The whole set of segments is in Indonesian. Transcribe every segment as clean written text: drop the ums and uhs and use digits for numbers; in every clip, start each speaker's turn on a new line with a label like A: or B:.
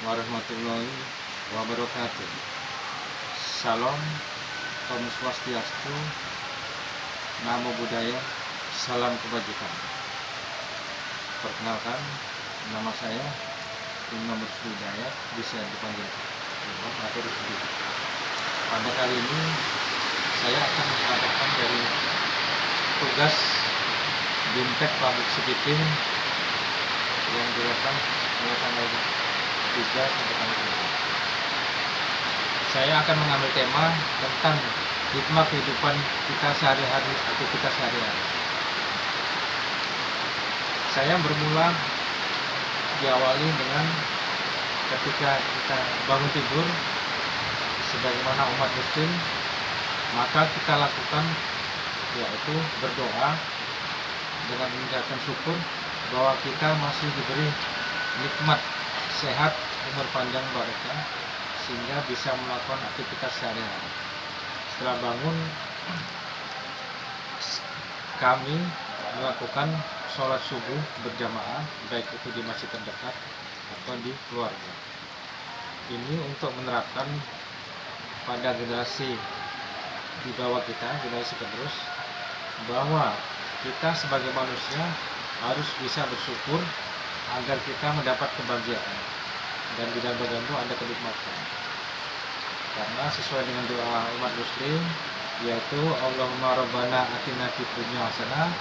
A: warahmatullahi wabarakatuh. Salam, Om Swastiastu, Namo Buddhaya, salam kebajikan. Perkenalkan, nama saya Imam Rusdi Hidayat, bisa dipanggil Imam atau Rusdi. Pada kali ini saya akan mengadakan dari tugas Bimtek Public Speaking yang dilakukan mulai tanggal 3 sampai tanggal 7. Saya akan mengambil tema tentang hikmah kehidupan kita sehari-hari atau kita sehari-hari. Saya bermula diawali dengan ketika kita bangun tidur sebagaimana umat muslim, maka kita lakukan yaitu berdoa dengan mengucapkan syukur bahwa kita masih diberi nikmat sehat, umur panjang, barokah, sehingga bisa melakukan aktivitas sehari-hari. Setelah bangun, kami melakukan sholat subuh berjamaah, baik itu di masjid terdekat atau di keluarga. Ini untuk menerapkan pada generasi di bawah kita, generasi penerus, bahwa kita sebagai manusia harus bisa bersyukur agar kita mendapat kebahagiaan dan di dalam badan itu ada kenikmatan. Karena sesuai dengan doa umat muslim, yaitu Allahumma rabbana atina fid dunya hasanah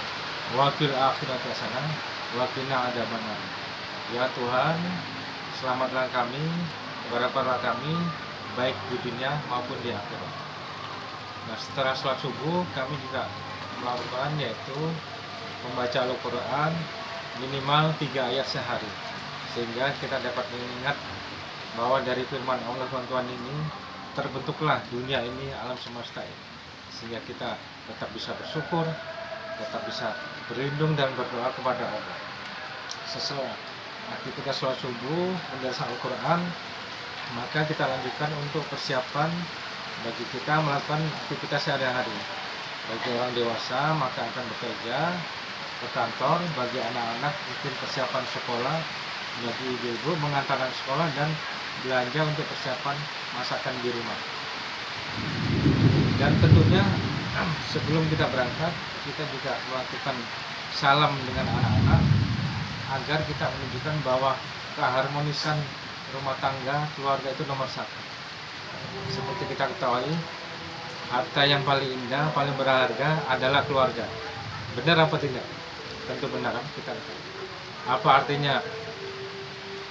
A: wa fil akhirati hasanah wa qina adzabannar. Ya Tuhan, selamatlah kami, barakallah kami baik di dunia maupun di akhirat. Nah, setelah sholat subuh kami juga melakukan yaitu membaca Al-Quran minimal 3 ayat sehari, sehingga kita dapat mengingat bahwa dari firman Allah Tuhan ini terbentuklah dunia ini, alam semesta ini, sehingga kita tetap bisa bersyukur, tetap bisa berlindung dan berdoa kepada Allah. Sesuai aktivitas sholat subuh membaca Al-Quran, maka kita lanjutkan untuk persiapan bagi kita melakukan aktivitas sehari-hari. Bagi orang dewasa maka akan bekerja ke kantor, bagi anak-anak mungkin persiapan sekolah, bagi ibu-ibu mengantarkan sekolah dan belanja untuk persiapan masakan di rumah. Dan tentunya sebelum kita berangkat, kita juga melakukan salam dengan anak-anak agar kita menunjukkan bahwa keharmonisan rumah tangga, keluarga itu nomor 1. Seperti kita ketahui, harta yang paling indah, paling berharga adalah keluarga. Benar apa tidak? Tentu benar, kita tahu. Apa artinya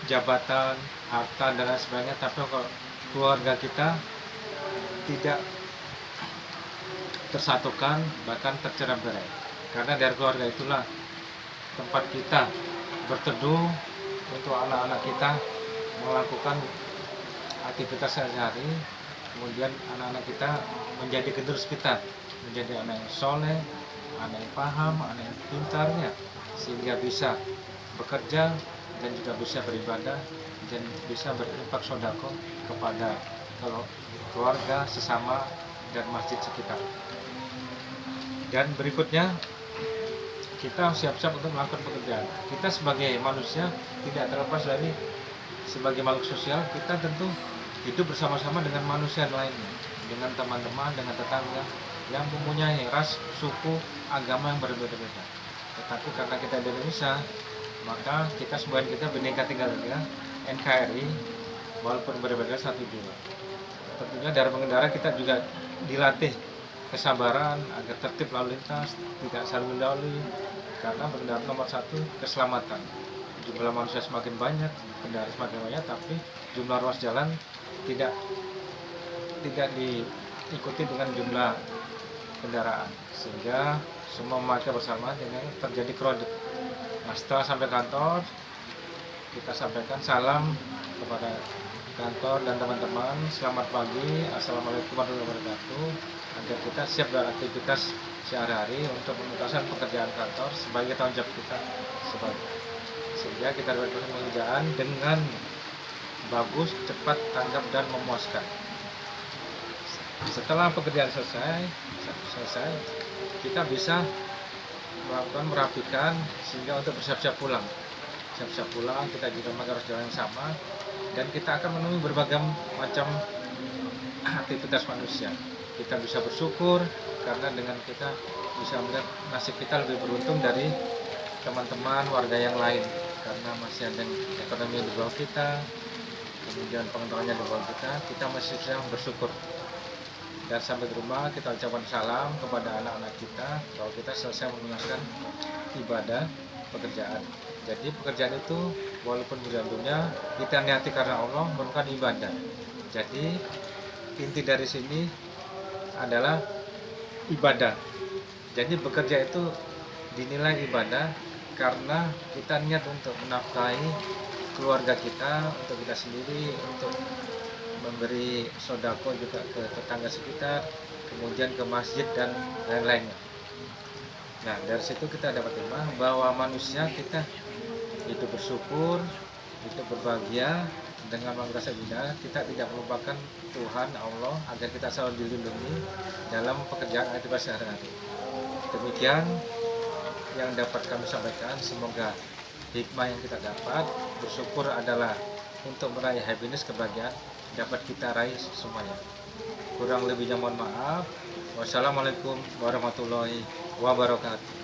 A: jabatan, harta dan lain sebagainya, tapi kalau keluarga kita tidak tersatukan, bahkan tercerai-berai. Karena dari keluarga itulah tempat kita berteduh untuk anak-anak kita melakukan aktivitas sehari-hari. Kemudian anak-anak kita menjadi generasi kita, menjadi anak yang soleh, anak yang paham, anak yang pintarnya, sehingga bisa bekerja dan juga bisa beribadah dan bisa berinfak sodako kepada keluarga, sesama, dan masjid sekitar. Dan berikutnya kita siap-siap untuk melakukan pekerjaan. Kita sebagai manusia tidak terlepas dari sebagai makhluk sosial, kita tentu hidup bersama-sama dengan manusia lainnya, dengan teman-teman, dengan tetangga yang mempunyai ras, suku, agama yang berbeda-beda. Tetapi karena kita di Indonesia, maka kita sebagian kita Bhinneka Tunggal Ika, NKRI, walaupun berbeda satu jua. Tentunya dari pengendara kita juga dilatih kesabaran agar tertib lalu lintas, tidak saling mendahului, karena pengendara nomor 1 keselamatan. Jumlah manusia semakin banyak, kendaraan semakin banyak, tapi jumlah ruas jalan tidak diikuti dengan jumlah kendaraan, sehingga semua memakai bersama dengan terjadi crowded. Nah, setelah sampai kantor, kita sampaikan salam kepada kantor dan teman-teman, selamat pagi, assalamualaikum warahmatullahi wabarakatuh, agar kita siap beraktivitas sehari-hari untuk menuntaskan pekerjaan kantor sebagai tanggung jawab kita, sehingga kita dapat pekerjaan dengan bagus, cepat, tanggap, dan memuaskan. Setelah pekerjaan selesai, kita bisa melakukan merapikan sehingga untuk bersiap-siap pulang. Kita juga memakai ruas jalan yang sama, dan kita akan menemui berbagai macam aktivitas manusia. Kita bisa bersyukur karena dengan kita bisa melihat nasib kita lebih beruntung dari teman-teman warga yang lain, karena masih ada ekonomi di bawah kita, kemudian pengetahuannya di bawah kita masih bisa bersyukur. Dan sampai di rumah kita ucapkan salam kepada anak-anak kita bahwa kita selesai menunaikan ibadah pekerjaan. Jadi pekerjaan itu walaupun dunia kita niati karena Allah merupakan ibadah. Jadi inti dari sini adalah ibadah. Jadi bekerja itu dinilai ibadah karena kita niat untuk menafkahi keluarga kita, untuk kita sendiri, untuk memberi sodako juga ke tetangga sekitar, kemudian ke masjid dan lain-lainnya. Nah, dari situ kita dapat ilmu bahwa manusia kita hidup bersyukur, hidup berbahagia dengan merasa bina. Kita tidak melupakan Tuhan Allah agar kita selalu dilindungi dalam pekerjaan aktivitas sehari-hari. Demikian yang dapat kami sampaikan. Semoga hikmah yang kita dapat bersyukur adalah untuk meraih happiness, kebahagiaan dapat kita raih semuanya. Kurang lebihnya mohon maaf. Wassalamualaikum warahmatullahi wabarakatuh.